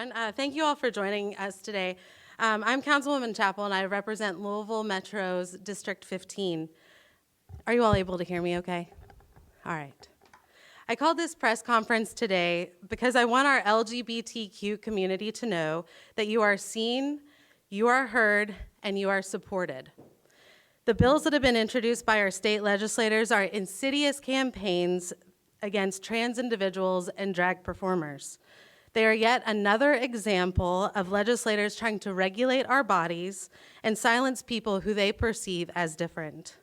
everyone. Thank you all for joining us today. I'm Councilwoman Chappell, and I represent Louisville Metro's District 15. Are you all able to hear me okay? All right. I called this press conference today because I want our LGBTQ community to know that you are seen, you are heard, and you are supported. The bills that have been introduced by our state legislators are insidious campaigns against trans individuals and drag performers. They are yet another example of legislators trying to regulate our bodies and silence people who they perceive as different.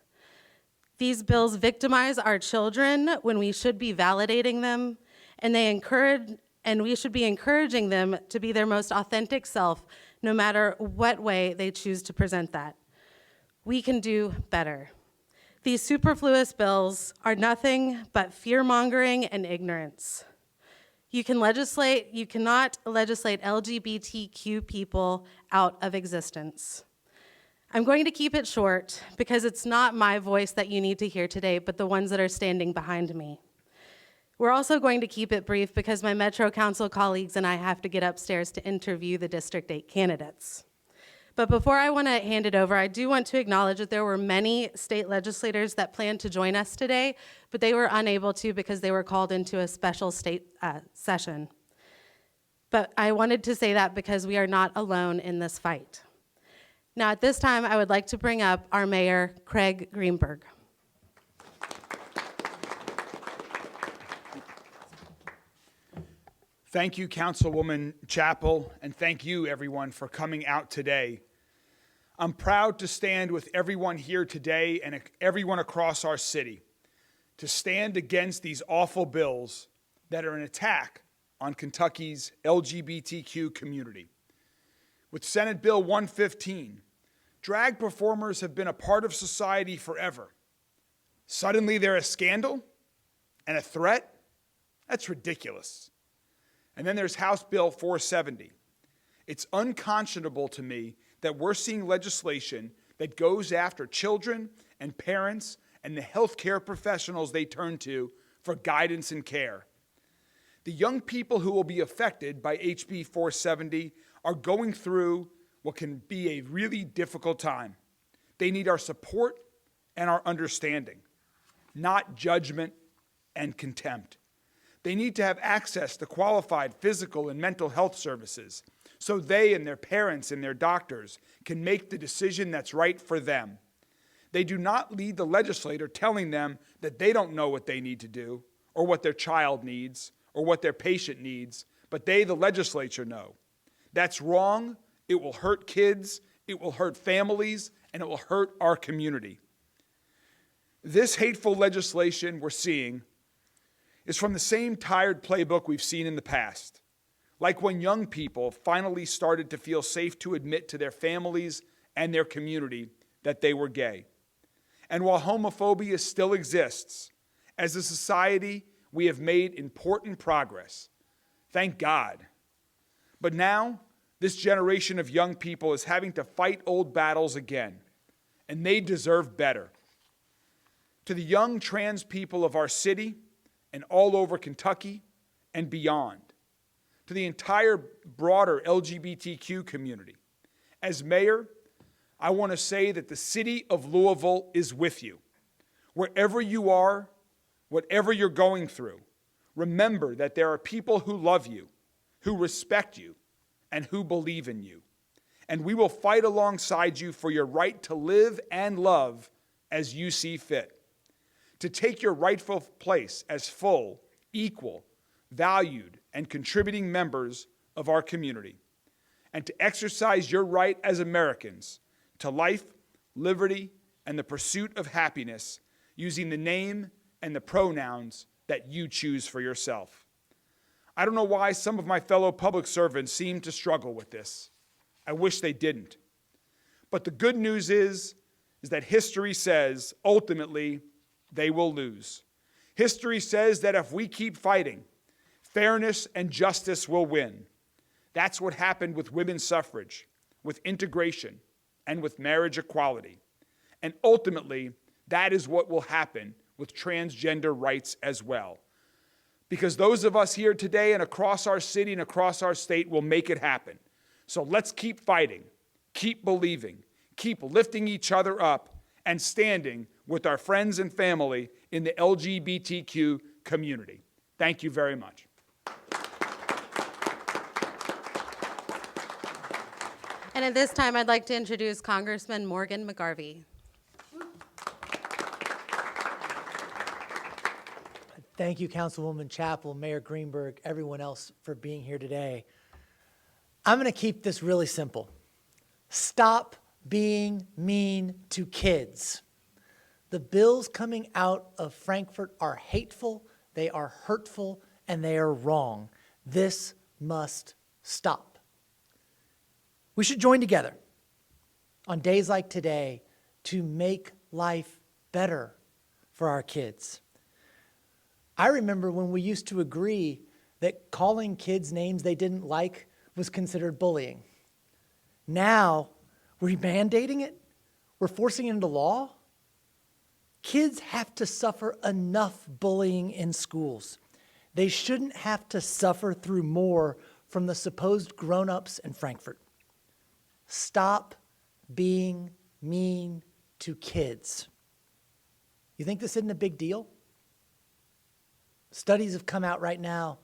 These bills victimize our children when we should be validating them, and we should be encouraging them to be their most authentic self, no matter what way they choose to present that. We can do better. These superfluous bills are nothing but fear-mongering and ignorance. You cannot legislate LGBTQ people out of existence. I'm going to keep it short because it's not my voice that you need to hear today, but the ones that are standing behind me. We're also going to keep it brief because my Metro Council colleagues and I have to get upstairs to interview the District 8 candidates. But before I want to hand it over, I do want to acknowledge that there were many state legislators that planned to join us today, but they were unable to because they were called into a special state session. But I wanted to say that because we are not alone in this fight. Now, at this time, I would like to bring up our mayor, Craig Greenberg. Thank you, Councilwoman Chappell, and thank you, everyone, for coming out today. I'm proud to stand with everyone here today and everyone across our city to stand against these awful bills that are an attack on Kentucky's LGBTQ community. With Senate Bill 115, drag performers have been a part of society forever. Suddenly they're a scandal and a threat? That's ridiculous. And then there's House Bill 470. It's unconscionable to me that we're seeing legislation that goes after children and parents and the healthcare professionals they turn to for guidance and care. The young people who will be affected by HB 470 are going through what can be a really difficult time. They need our support and our understanding, not judgment and contempt. They need to have access to qualified physical and mental health services so they and their parents and their doctors can make the decision that's right for them. They do not lead the legislator telling them that they don't know what they need to do or what their child needs or what their patient needs, but they, the legislature, know. That's wrong. It will hurt kids, it will hurt families, and it will hurt our community. This hateful legislation we're seeing is from the same tired playbook we've seen in the past. Like when young people finally started to feel safe to admit to their families and their community that they were gay. And while homophobia still exists, as a society, we have made important progress. Thank God. But now, this generation of young people is having to fight old battles again, and they deserve better. To the young trans people of our city and all over Kentucky and beyond, to the entire broader LGBTQ community, as mayor, I want to say that the city of Louisville is with you. Wherever you are, whatever you're going through, remember that there are people who love you, who respect you, and who believe in you. And we will fight alongside you for your right to live and love as you see fit, to take your rightful place as full, equal, valued, and contributing members of our community, and to exercise your right as Americans to life, liberty, and the pursuit of happiness using the name and the pronouns that you choose for yourself. I don't know why some of my fellow public servants seem to struggle with this. I wish they didn't. But the good news is that history says, ultimately, they will lose. History says that if we keep fighting, fairness and justice will win. That's what happened with women's suffrage, with integration, and with marriage equality. And ultimately, that is what will happen with transgender rights as well. because those of us here today and across our city and across our state will make it happen. So let's keep fighting, keep believing, keep lifting each other up, and standing with our friends and family in the LGBTQ community. Thank you very much. And at this time, I'd like to introduce Congressman Morgan McGarvey. Thank you, Councilwoman Chappell, Mayor Greenberg, everyone else for being here today. I'm going to keep this really simple. Stop being mean to kids. The bills coming out of Frankfurt are hateful, they are hurtful, and they are wrong. This must stop. We should join together on days like today to make life better for our kids. I remember when we used to agree that calling kids names they didn't like was considered bullying. Now, we're mandating it? We're forcing it into law? Kids have to suffer enough bullying in schools. They shouldn't have to suffer through more from the supposed grown-ups in Frankfurt. Stop being mean to kids. You think this isn't a big deal? Studies have come out right now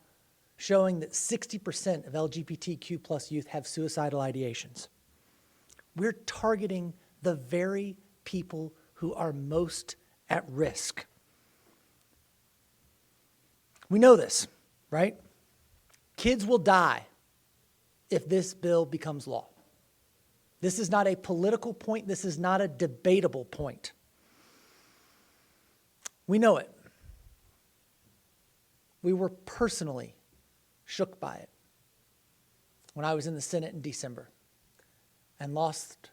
showing that 60% of LGBTQ plus youth have suicidal ideations. We're targeting the very people who are most at risk. We know this, right? Kids will die if this bill becomes law. This is not a political point. This is not a debatable point. We know it. We were personally shook by it when I was in the Senate in December and lost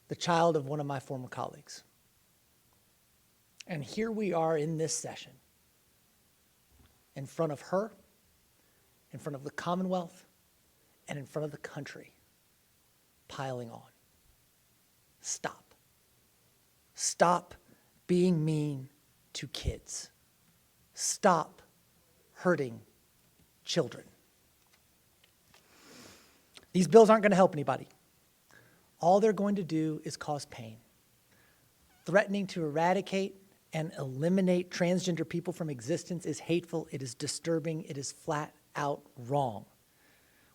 the child of one of my former colleagues. And here we are in this session, in front of her, in front of the Commonwealth, and in front of the country, piling on. Stop. Stop being mean to kids. Stop hurting children. These bills aren't going to help anybody. All they're going to do is cause pain. Threatening to eradicate and eliminate transgender people from existence is hateful, it is disturbing, it is flat out wrong.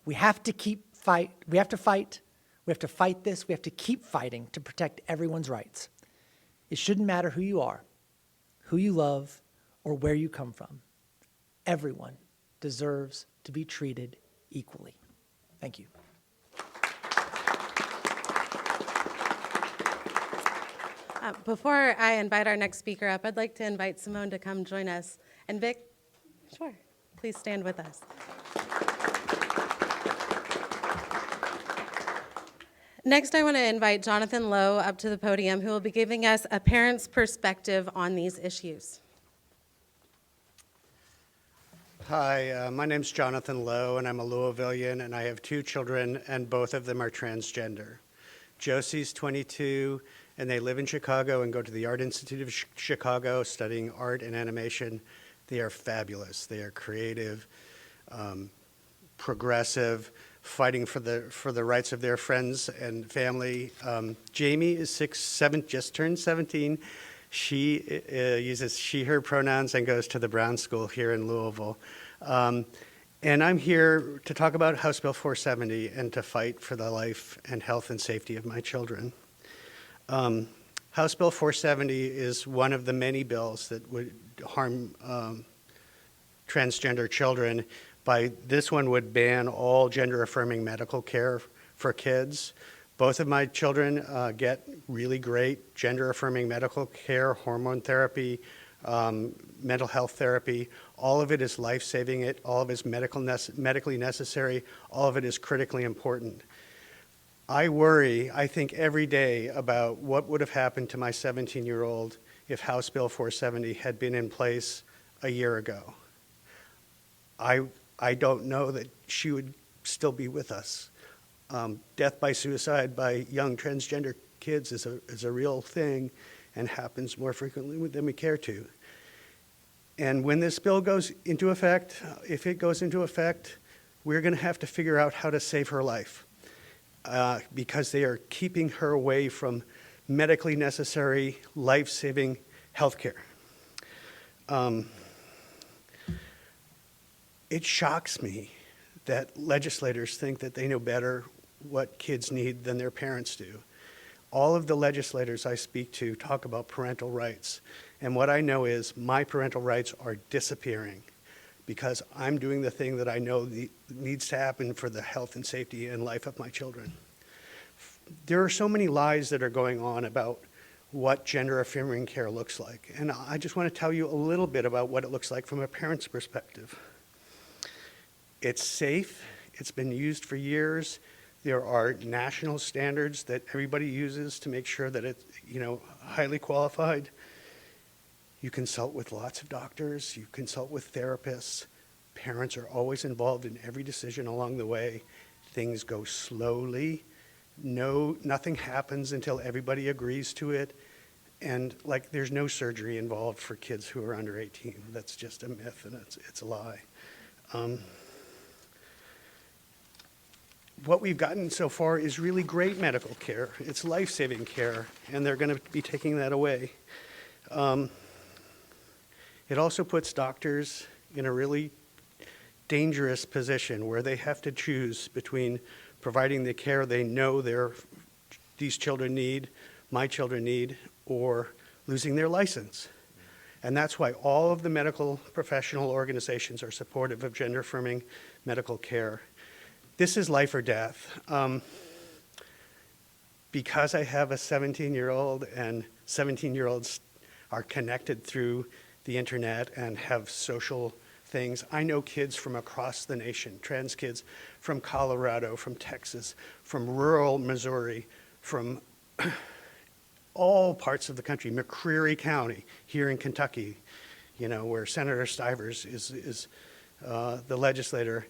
We have to fight this, we have to keep fighting to protect everyone's rights. It shouldn't matter who you are, who you love, or where you come from. Everyone deserves to be treated equally. Thank you. Before I invite our next speaker up, I'd like to invite Simone to come join us. And Vic, sure, please stand with us. Next, I want to invite Jonathan Lowe up to the podium, who will be giving us a parent's perspective on these issues. Hi, my name's Jonathan Lowe, and I'm a Louisvillian, and I have 2 children, and both of them are transgender. Josie's 22, and they live in Chicago and go to the Art Institute of Chicago studying art and animation. They are fabulous. They are creative, progressive, fighting for the rights of their friends and family. Jamie is 7, just turned 17. She uses she, her pronouns and goes to the Brown School here in Louisville. And I'm here to talk about House Bill 470 and to fight for the life and health and safety of my children. House Bill 470 is one of the many bills that would harm transgender children. This one would ban all gender-affirming medical care for kids. Both of my children get really great gender-affirming medical care, hormone therapy, mental health therapy. All of it is life-saving. All of it is medically necessary. All of it is critically important. I worry, I think every day about what would have happened to my 17-year-old if House Bill 470 had been in place a year ago. I don't know that she would still be with us. Death by suicide by young transgender kids is a real thing and happens more frequently than we care to. And when this bill goes into effect, if it goes into effect, we're going to have to figure out how to save her life because they are keeping her away from medically necessary, life-saving health care. It shocks me that legislators think that they know better what kids need than their parents do. All of the legislators I speak to talk about parental rights. And what I know is my parental rights are disappearing because I'm doing the thing that I know needs to happen for the health and safety and life of my children. There are so many lies that are going on about what gender-affirming care looks like. And I just want to tell you a little bit about what it looks like from a parent's perspective. It's safe. It's been used for years. There are national standards that everybody uses to make sure that it's, highly qualified. You consult with lots of doctors. You consult with therapists. Parents are always involved in every decision along the way. Things go slowly. Nothing happens until everybody agrees to it. And there's no surgery involved for kids who are under 18. That's just a myth and it's a lie. What we've gotten so far is really great medical care. It's life-saving care, and they're going to be taking that away. It also puts doctors in a really dangerous position where they have to choose between providing the care they know these children need, my children need, or losing their license. And that's why all of the medical professional organizations are supportive of gender-affirming medical care. This is life or death. Because I have a 17-year-old and 17-year-olds are connected through the internet and have social things, I know kids from across the nation, trans kids from Colorado, from Texas, from rural Missouri, from all parts of the country, McCreary County, here in Kentucky, where Senator Stivers is the legislator.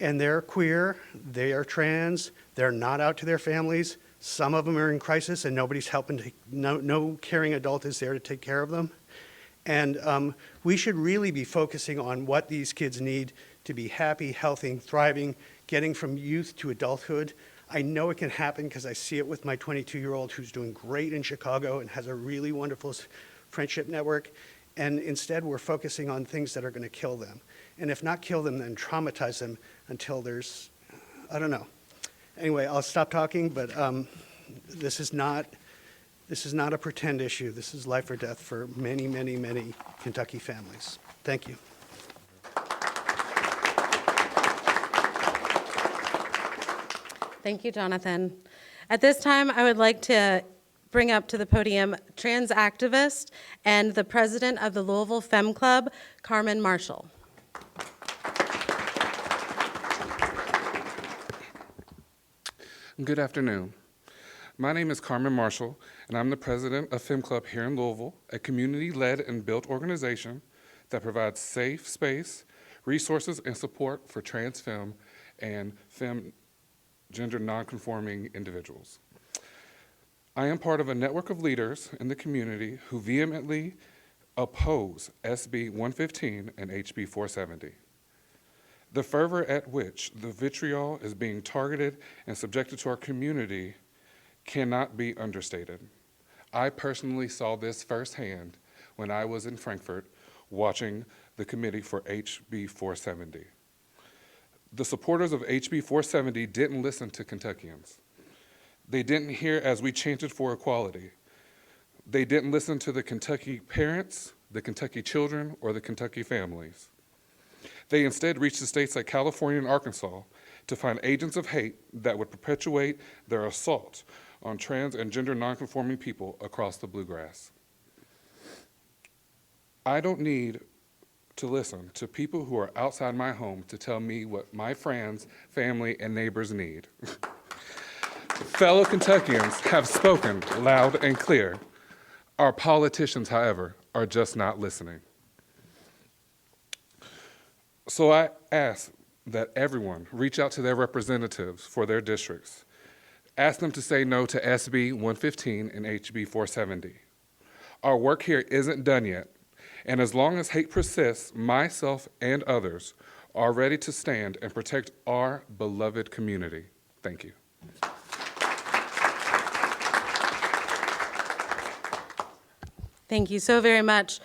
And they're queer, they are trans, they're not out to their families. Some of them are in crisis and nobody's helping, no caring adult is there to take care of them. And we should really be focusing on what these kids need to be happy, healthy, thriving, getting from youth to adulthood. I know it can happen because I see it with my 22-year-old who's doing great in Chicago and has a really wonderful friendship network. And instead, we're focusing on things that are going to kill them. And if not kill them, then traumatize them until there's, I don't know. Anyway, I'll stop talking, but this is not a pretend issue. This is life or death for many, many, many Kentucky families. Thank you. Thank you, Jonathan. At this time, I would like to bring up to the podium trans activist and the president of the Louisville Femme Club, Carmen Marshall. Good afternoon. My name is Carmen Marshall, and I'm the president of Femme Club here in Louisville, a community-led and built organization that provides safe space, resources, and support for trans femme and femme gender nonconforming individuals. I am part of a network of leaders in the community who vehemently oppose SB 115 and HB 470. The fervor at which the vitriol is being targeted and subjected to our community cannot be understated. I personally saw this firsthand when I was in Frankfurt watching the committee for HB 470. The supporters of HB 470 didn't listen to Kentuckians. They didn't hear as we chanted for equality. They didn't listen to the Kentucky parents, the Kentucky children, or the Kentucky families. They instead reached to states like California and Arkansas to find agents of hate that would perpetuate their assault on trans and gender nonconforming people across the bluegrass. I don't need to listen to people who are outside my home to tell me what my friends, family, and neighbors need. Fellow Kentuckians have spoken loud and clear. Our politicians, however, are just not listening. So I ask that everyone reach out to their representatives for their districts. Ask them to say no to SB 115 and HB 470. Our work here isn't done yet, And as long as hate persists, myself and others are ready to stand and protect our beloved community. Thank you. Thank you so very much.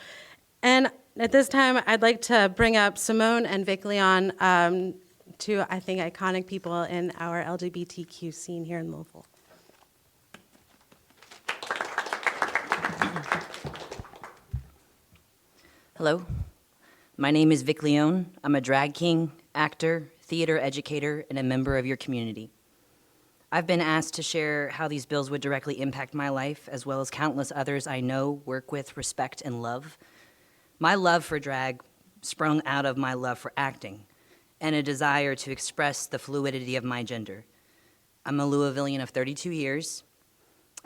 And at this time, I'd like to bring up Simone and Vic Leon, two, I think, iconic people in our LGBTQ scene here in Louisville. Hello, my name is Vic Leone. I'm a drag king, actor, theater educator, and a member of your community. I've been asked to share how these bills would directly impact my life, as well as countless others I know, work with, respect, and love. My love for drag sprung out of my love for acting and a desire to express the fluidity of my gender. I'm a Louisvillian of 32 years.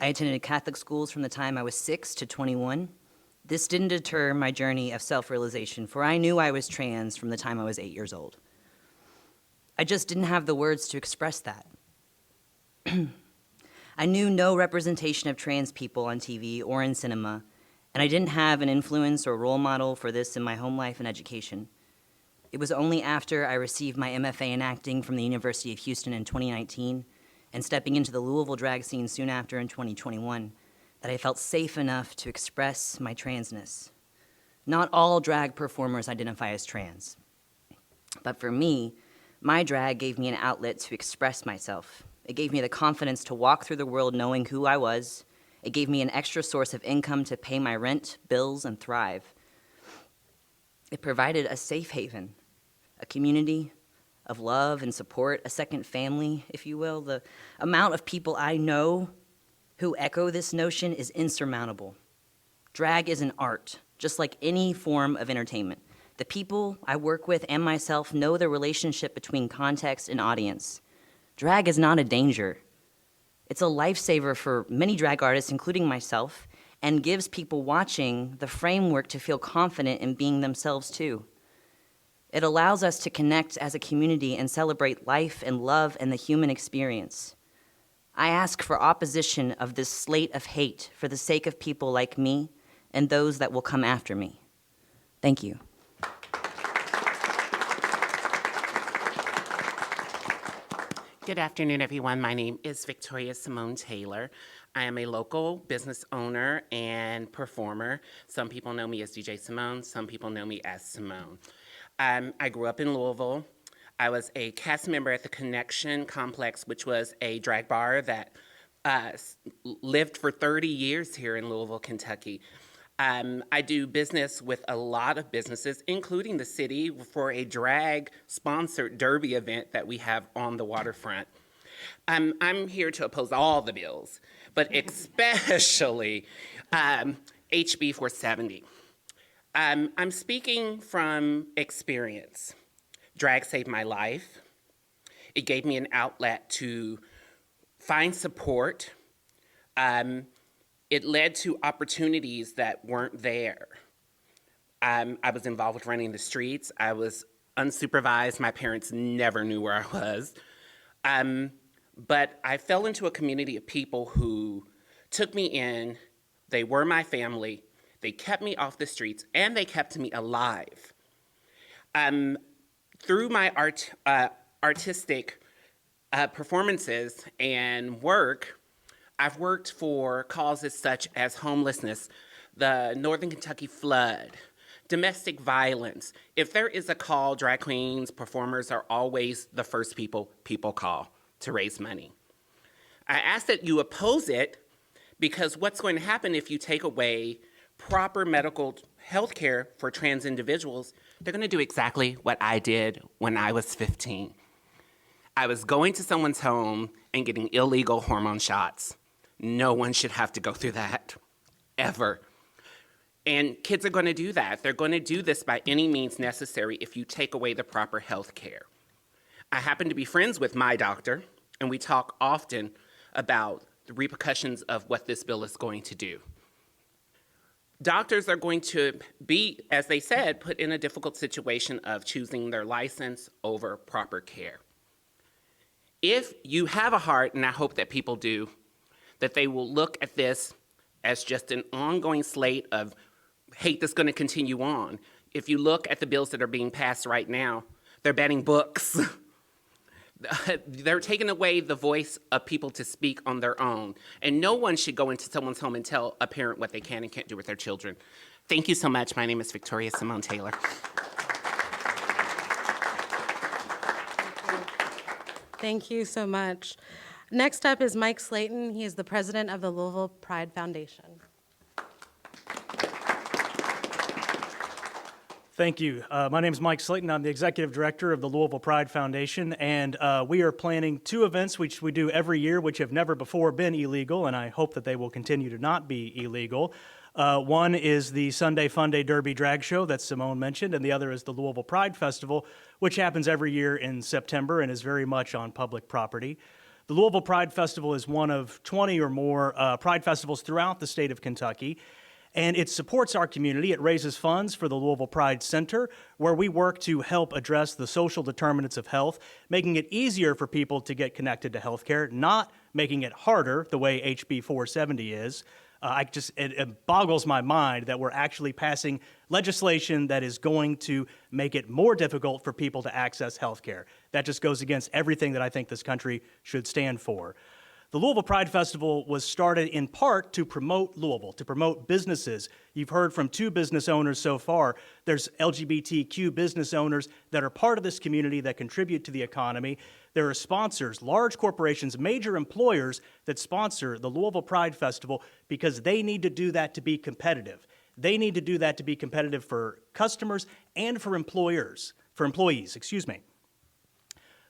I attended Catholic schools from the time I was 6 to 21. This didn't deter my journey of self-realization, for I knew I was trans from the time I was 8 years old. I just didn't have the words to express that. I knew no representation of trans people on TV or in cinema, and I didn't have an influence or role model for this in my home life and education. It was only after I received my MFA in acting from the University of Houston in 2019 and stepping into the Louisville drag scene soon after in 2021 that I felt safe enough to express my transness. Not all drag performers identify as trans, but for me, my drag gave me an outlet to express myself. It gave me the confidence to walk through the world knowing who I was. It gave me an extra source of income to pay my rent, bills, and thrive. It provided a safe haven, a community of love and support, a second family, if you will. The amount of people I know who echo this notion is insurmountable. Drag is an art, just like any form of entertainment. The people I work with and myself know the relationship between context and audience. Drag is not a danger. It's a lifesaver for many drag artists, including myself, and gives people watching the framework to feel confident in being themselves too. It allows us to connect as a community and celebrate life and love and the human experience. I ask for opposition of this slate of hate for the sake of people like me and those that will come after me. Thank you. Good afternoon, everyone. My name is Victoria Simone Taylor. I am a local business owner and performer. Some people know me as DJ Simone. Some people know me as Simone. I grew up in Louisville. I was a cast member at the Connection Complex, which was a drag bar that lived for 30 years here in Louisville, Kentucky. I do business with a lot of businesses, including the city, for a drag-sponsored derby event that we have on the waterfront. I'm here to oppose all the bills, but especially HB 470. I'm speaking from experience. Drag saved my life. It gave me an outlet to find support. It led to opportunities that weren't there. I was involved with running the streets. I was unsupervised. My parents never knew where I was. But I fell into a community of people who took me in. They were my family. They kept me off the streets, and they kept me alive. Through my artistic performances and work, I've worked for causes such as homelessness, the Northern Kentucky flood, domestic violence. If there is a call, drag queens, performers are always the first people call to raise money. I ask that you oppose it because what's going to happen if you take away proper medical health care for trans individuals, they're going to do exactly what I did when I was 15. I was going to someone's home and getting illegal hormone shots. No one should have to go through that, ever. And kids are going to do that. They're going to do this by any means necessary if you take away the proper health care. I happen to be friends with my doctor, and we talk often about the repercussions of what this bill is going to do. Doctors are going to be, as they said, put in a difficult situation of choosing their license over proper care. If you have a heart, and I hope that people do, that they will look at this as just an ongoing slate of hate that's going to continue on. If you look at the bills that are being passed right now, they're banning books. They're taking away the voice of people to speak on their own. And no one should go into someone's home and tell a parent what they can and can't do with their children. Thank you so much. My name is Victoria Simone Taylor. Thank you so much. Next up is Mike Slayton. He is the president of the Louisville Pride Foundation. Thank you. My name is Mike Slayton. I'm the executive director of the Louisville Pride Foundation, and we are planning 2 events which we do every year, which have never before been illegal, and I hope that they will continue to not be illegal. One is the Sunday Fun Day Derby Drag Show that Simone mentioned, and the other is the Louisville Pride Festival, which happens every year in September and is very much on public property. The Louisville Pride Festival is one of 20 or more pride festivals throughout the state of Kentucky, and it supports our community. It raises funds for the Louisville Pride Center, where we work to help address the social determinants of health, making it easier for people to get connected to health care, not making it harder the way HB 470 is. It boggles my mind that we're actually passing legislation that is going to make it more difficult for people to access health care. That just goes against everything that I think this country should stand for. The Louisville Pride Festival was started in part to promote Louisville, to promote businesses. You've heard from 2 business owners so far. There's LGBTQ business owners that are part of this community that contribute to the economy. There are sponsors, large corporations, major employers that sponsor the Louisville Pride Festival because they need to do that to be competitive. They need to do that to be competitive for customers and for employees, excuse me.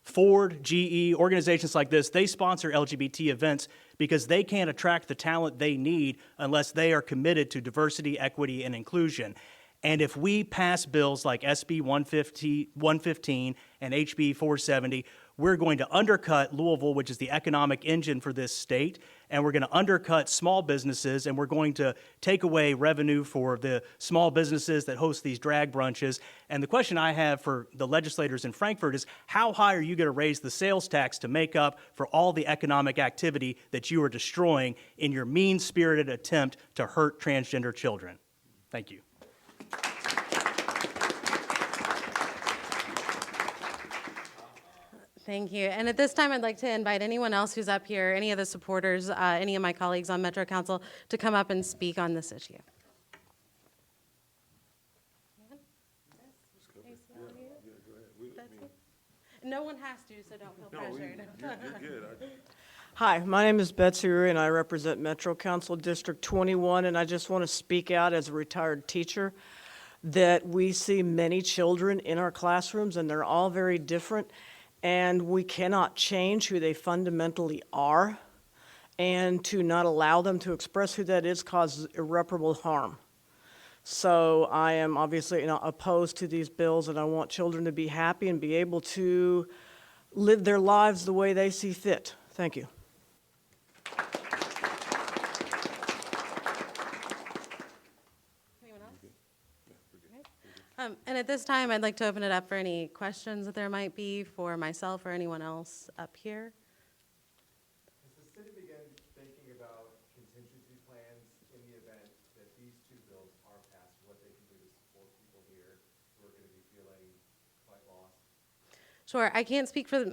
Ford, GE, organizations like this, they sponsor LGBT events because they can't attract the talent they need unless they are committed to diversity, equity, and inclusion. And if we pass bills like SB 115 and HB 470, we're going to undercut Louisville, which is the economic engine for this state, and we're going to undercut small businesses, and we're going to take away revenue for the small businesses that host these drag brunches. And the question I have for the legislators in Frankfort is, how high are you going to raise the sales tax to make up for all the economic activity that you are destroying in your mean-spirited attempt to hurt transgender children? Thank you. Thank you. And at this time, I'd like to invite anyone else who's up here, any of the supporters, any of my colleagues on Metro Council, to come up and speak on this issue. No one has to, so don't feel pressured. Hi, my name is Betsy Rury, and I represent Metro Council District 21, and I just want to speak out as a retired teacher that we see many children in our classrooms, and they're all very different, and we cannot change who they fundamentally are, and to not allow them to express who that is causes irreparable harm. So I am obviously opposed to these bills, and I want children to be happy and be able to live their lives the way they see fit. Thank you. Anyone else? And at this time, I'd like to open it up for any questions that there might be for myself or anyone else up here. Has the city begun thinking about contingency plans in the event that these 2 bills are passed, what they can do to support people here who are going to be feeling quite lost? Sure. I can't speak for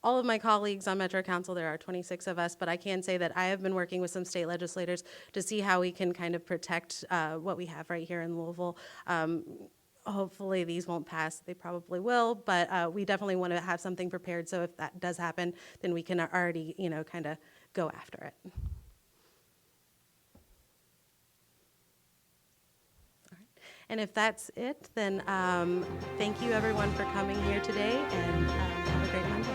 all of my colleagues on Metro Council. There are 26 of us, but I can say that I have been working with some state legislators to see how we can kind of protect what we have right here in Louisville. Hopefully these won't pass. They probably will, but we definitely want to have something prepared, so if that does happen, then we can already, kind of go after it. All right. And if that's it, then thank you everyone for coming here today, and have a great Monday.